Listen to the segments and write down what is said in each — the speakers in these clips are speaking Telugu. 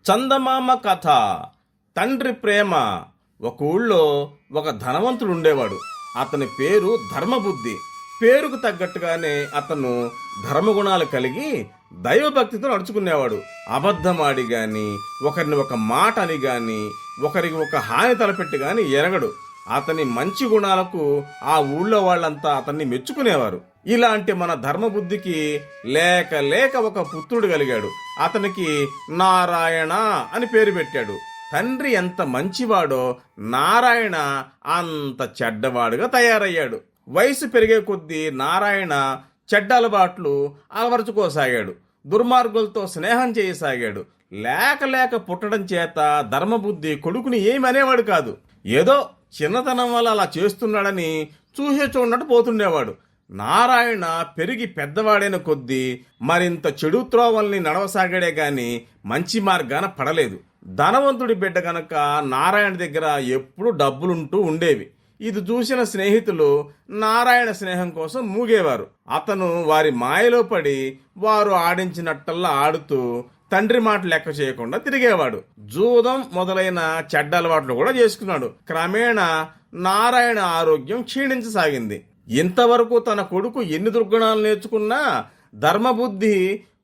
చందమామ కథ. తండ్రి ప్రేమ. ఒక ఊళ్ళో ఒక ధనవంతుడు ఉండేవాడు. అతని పేరు ధర్మబుద్ధి. పేరుకు తగ్గట్టుగానే అతను ధర్మగుణాలు కలిగి దైవభక్తితో నడుచుకునేవాడు. అబద్ధమాడి గాని, ఒకరిని ఒక మాట అని గాని, ఒకరికి ఒక హాని తలపెట్టి గాని ఎరగడు. అతని మంచి గుణాలకు ఆ ఊళ్ళో వాళ్ళంతా అతన్ని మెచ్చుకునేవారు. ఇలాంటి మన ధర్మబుద్ధికి లేక లేక ఒక పుత్రుడు కలిగాడు. అతనికి నారాయణ అని పేరు పెట్టాడు. తండ్రి ఎంత మంచివాడో నారాయణ అంత చెడ్డవాడుగా తయారయ్యాడు. వయసు పెరిగే కొద్దీ నారాయణ చెడ్డ అలవాట్లు అలవరుచుకోసాగాడు. దుర్మార్గులతో స్నేహం చేయసాగాడు. లేక లేక పుట్టడం చేత ధర్మబుద్ధి కొడుకుని ఏమి అనేవాడు కాదు. ఏదో చిన్నతనం వల్ల అలా చేస్తున్నాడని చూసే చూడనట్టు పోతుండేవాడు. నారాయణ పెరిగి పెద్దవాడైన కొద్దీ మరింత చెడు త్రోవల్ని నడవసాగాడే గాని మంచి మార్గాన పడలేదు. ధనవంతుడి బిడ్డ గనక నారాయణ దగ్గర ఎప్పుడూ డబ్బులుంటూ ఉండేవి. ఇది చూసిన స్నేహితులు నారాయణ స్నేహం కోసం మూగేవారు. అతను వారి మాయలో పడి వారు ఆడించినట్టల్లా ఆడుతూ తండ్రి మాట లెక్క చేయకుండా తిరిగేవాడు. జూదం మొదలైన చెడ్డ అలవాట్లు కూడా చేసుకున్నాడు. క్రమేణా నారాయణ ఆరోగ్యం క్షీణించసాగింది. ఇంతవరకు తన కొడుకు ఎన్ని దుర్గుణాలు నేర్చుకున్నా ధర్మబుద్ధి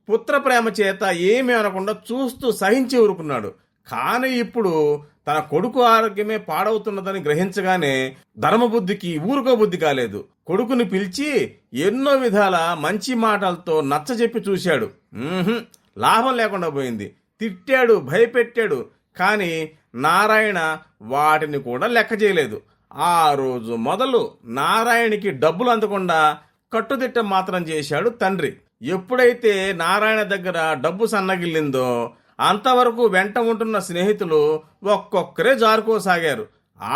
పుత్ర ప్రేమ చేత ఏమీ అనకుండా చూస్తూ సహించి ఊరుకున్నాడు. కానీ ఇప్పుడు తన కొడుకు ఆరోగ్యమే పాడవుతున్నదని గ్రహించగానే ధర్మబుద్ధికి ఊరుకోబుద్ధి కాలేదు. కొడుకుని పిలిచి ఎన్నో విధాల మంచి మాటలతో నచ్చజెప్పి చూశాడు. లాభం లేకుండా పోయింది. తిట్టాడు, భయపెట్టాడు. కానీ నారాయణ వాటిని కూడా లెక్క చేయలేదు. ఆ రోజు మొదలు నారాయణకి డబ్బులు అందకుండా కట్టుదిట్ట మాత్రం చేశాడు తండ్రి. ఎప్పుడైతే నారాయణ దగ్గర డబ్బు సన్నగిల్లిందో అంతవరకు వెంట ఉంటున్న స్నేహితులు ఒక్కొక్కరే జారుకోసాగారు.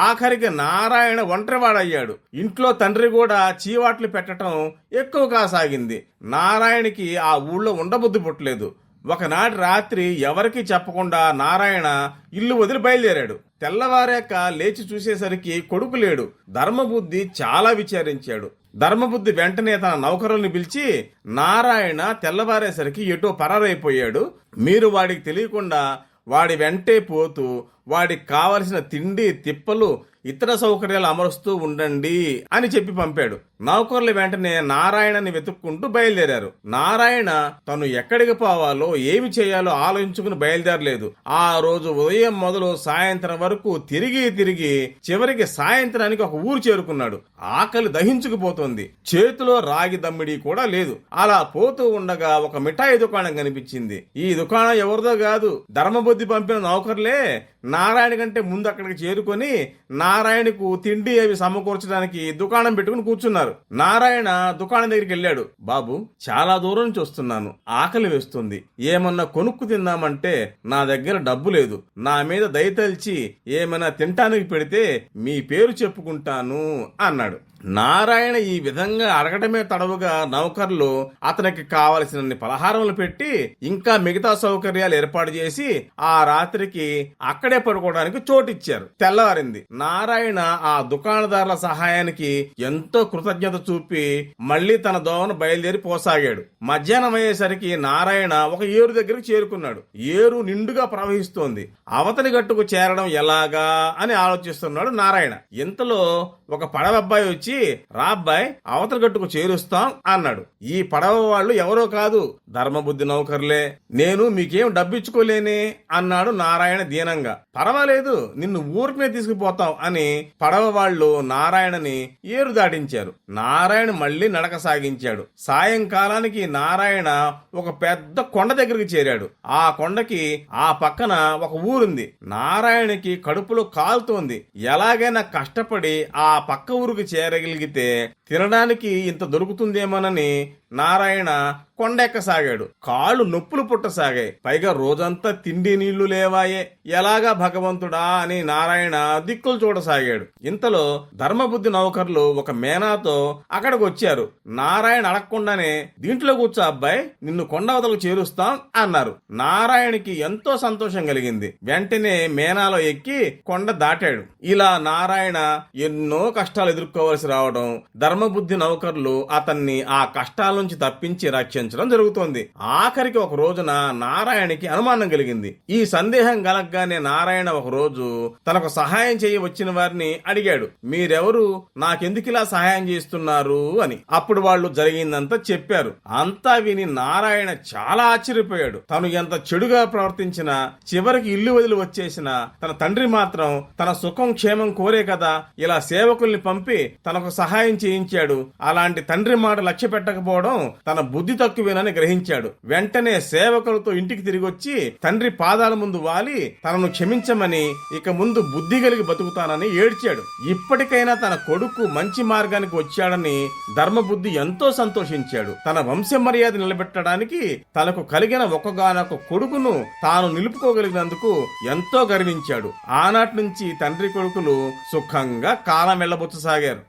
ఆఖరికి నారాయణ ఒంటరివాడయ్యాడు. ఇంట్లో తండ్రి కూడా చీవాట్లు పెట్టడం ఎక్కువ కాసాగింది. నారాయణకి ఆ ఊళ్ళో ఉండబుద్ధి పుట్టలేదు. ఒకనాటి రాత్రి ఎవరికీ చెప్పకుండా నారాయణ ఇల్లు వదిలి బయలుదేరాడు. తెల్లవారాక లేచి చూసేసరికి కొడుకు లేడు. ధర్మబుద్ధి చాలా విచారించాడు. ధర్మబుద్ధి వెంటనే తన నౌకరుల్ని పిలిచి, నారాయణ తెల్లవారేసరికి ఎటో పరారైపోయాడు. మీరు వాడికి తెలియకుండా వాడి వెంటే పోతూ వాడికి కావలసిన తిండి తిప్పలు ఇతర సౌకర్యాలు అమరుస్తూ ఉండండి అని చెప్పి పంపాడు. నౌకర్లు వెంటనే నారాయణని వెతుక్కుంటూ బయలుదేరారు. నారాయణ తను ఎక్కడికి పోవాలో ఏమి చేయాలో ఆలోచించుకుని బయలుదేరలేదు. ఆ రోజు ఉదయం మొదలు సాయంత్రం వరకు తిరిగి చివరికి సాయంత్రానికి ఒక ఊరు చేరుకున్నాడు. ఆకలి దహించుకుపోతోంది. చేతిలో రాగి దమ్మిడి కూడా లేదు. అలా పోతూ ఉండగా ఒక మిఠాయి దుకాణం కనిపించింది. ఈ దుకాణం ఎవరిదో కాదు, ధర్మబుద్ధి పంపిన నౌకర్లే. నారాయణ కంటే ముందు అక్కడికి చేరుకొని నారాయణకు తిండి అవి సమకూర్చడానికి దుకాణం పెట్టుకుని కూర్చున్నారు. నారాయణ దుకాణం దగ్గరికి వెళ్ళాడు. బాబు, చాలా దూరం నుంచి వస్తున్నాను, ఆకలి వేస్తుంది, ఏమన్నా కొనుక్కు తిందామంటే నా దగ్గర డబ్బు లేదు. నా మీద దయతలిచి ఏమైనా తినటానికి పెడితే మీ పేరు చెప్పుకుంటాను అన్నాడు. నారాయణ ఈ విధంగా అడగటమే తడవుగా నౌకర్లు అతనికి కావలసిన పలహారములు పెట్టి ఇంకా మిగతా సౌకర్యాలు ఏర్పాటు చేసి ఆ రాత్రికి అక్కడే పడుకోవడానికి చోటిచ్చారు. తెల్లవారింది. నారాయణ ఆ దుకాణదారుల సహాయానికి ఎంతో కృతజ్ఞత చూపి మళ్లీ తన దోవను బయలుదేరి పోసాగాడు. మధ్యాహ్నం అయ్యేసరికి నారాయణ ఒక ఏరు దగ్గరకు చేరుకున్నాడు. ఏరు నిండుగా ప్రవహిస్తోంది. అవతలి గట్టుకు చేరడం ఎలాగా అని ఆలోచిస్తున్నాడు నారాయణ. ఇంతలో ఒక పడవ అబ్బాయి వచ్చి, రా అబ్బాయి, అవతల గట్టుకు చేరుస్తాం అన్నాడు. ఈ పడవ వాళ్ళు ఎవరో కాదు, ధర్మబుద్ధి నౌకర్లే. నేను మీకేం డబ్బిచ్చుకోలేనే అన్నాడు నారాయణ దీనంగా. పర్వాలేదు, నిన్ను ఊరికే తీసుకుపోతాం అని పడవ వాళ్ళు నారాయణని ఏరు దాటించారు. నారాయణ మళ్లీ నడక సాగించాడు. సాయంకాలానికి నారాయణ ఒక పెద్ద కొండ దగ్గరికి చేరాడు. ఆ కొండకి ఆ పక్కన ఒక ఊరుంది. నారాయణకి కడుపులో కాలుతోంది. ఎలాగైనా కష్టపడి ఆ పక్క ఊరికి చేరగలిగితే తినడానికి ఇంత దొరుకుతుందేమోనని నారాయణ కొండెక్కసాగాడు. కాళ్ళు నొప్పులు పుట్టసాగాయి. పైగా రోజంతా తిండి నీళ్లు లేవాయే. ఎలాగా భగవంతుడా అని నారాయణ దిక్కులు చూడసాగాడు. ఇంతలో ధర్మబుద్ధి నౌకర్లు ఒక మేనాతో అక్కడికి వచ్చారు. నారాయణ అడగకుండానే, దీంట్లో కూర్చో అబ్బాయి, నిన్ను కొండవతలకు చేరుస్తాం అన్నారు. నారాయణకి ఎంతో సంతోషం కలిగింది. వెంటనే మేనాలో ఎక్కి కొండ దాటాడు. ఇలా నారాయణ ఎన్నో కష్టాలు ఎదుర్కోవలసి రావడం, ధర్మబుద్ధి నౌకర్లు అతన్ని ఆ కష్టాల నుంచి తప్పించి రక్షించడం జరుగుతోంది. ఆఖరికి ఒక రోజున నారాయణకి అనుమానం కలిగింది. ఈ సందేహం కలగగానే నారాయణ ఒక రోజు తనకు సహాయం చేయ వచ్చిన వారిని అడిగాడు, మీరెవరు, నాకెందుకిలా సహాయం చేస్తున్నారు అని. అప్పుడు వాళ్ళు జరిగిందంతా చెప్పారు. అంతా విని నారాయణ చాలా ఆశ్చర్యపోయాడు. తను ఎంత చెడుగా ప్రవర్తించినా, చివరికి ఇల్లు వదిలి వచ్చేసిన తన తండ్రి మాత్రం తన సుఖం క్షేమం కోరే కదా ఇలా సేవకుల్ని పంపి తనకు సహాయం చేయించాడు. అలాంటి తండ్రి మాట లక్ష్య పెట్టకపోవడం తన బుద్ధి తక్కువేనని గ్రహించాడు. వెంటనే సేవకులతో ఇంటికి తిరిగొచ్చి తండ్రి పాదాల ముందు వాలి తనను క్షమించమని, ఇక ముందు బుద్ధి కలిగి బతుకుతానని ఏడ్చాడు. ఇప్పటికైనా తన కొడుకు మంచి మార్గానికి వచ్చాడని ధర్మబుద్ధి ఎంతో సంతోషించాడు. తన వంశ మర్యాద నిలబెట్టడానికి తనకు కలిగిన ఒక్కగానొక్క కొడుకును తాను నిలుపుకోగలిగినందుకు ఎంతో గర్వించాడు. ఆనాటి నుంచి తండ్రి కొడుకులు సుఖంగా కాలం వెళ్లబుచ్చసాగారు.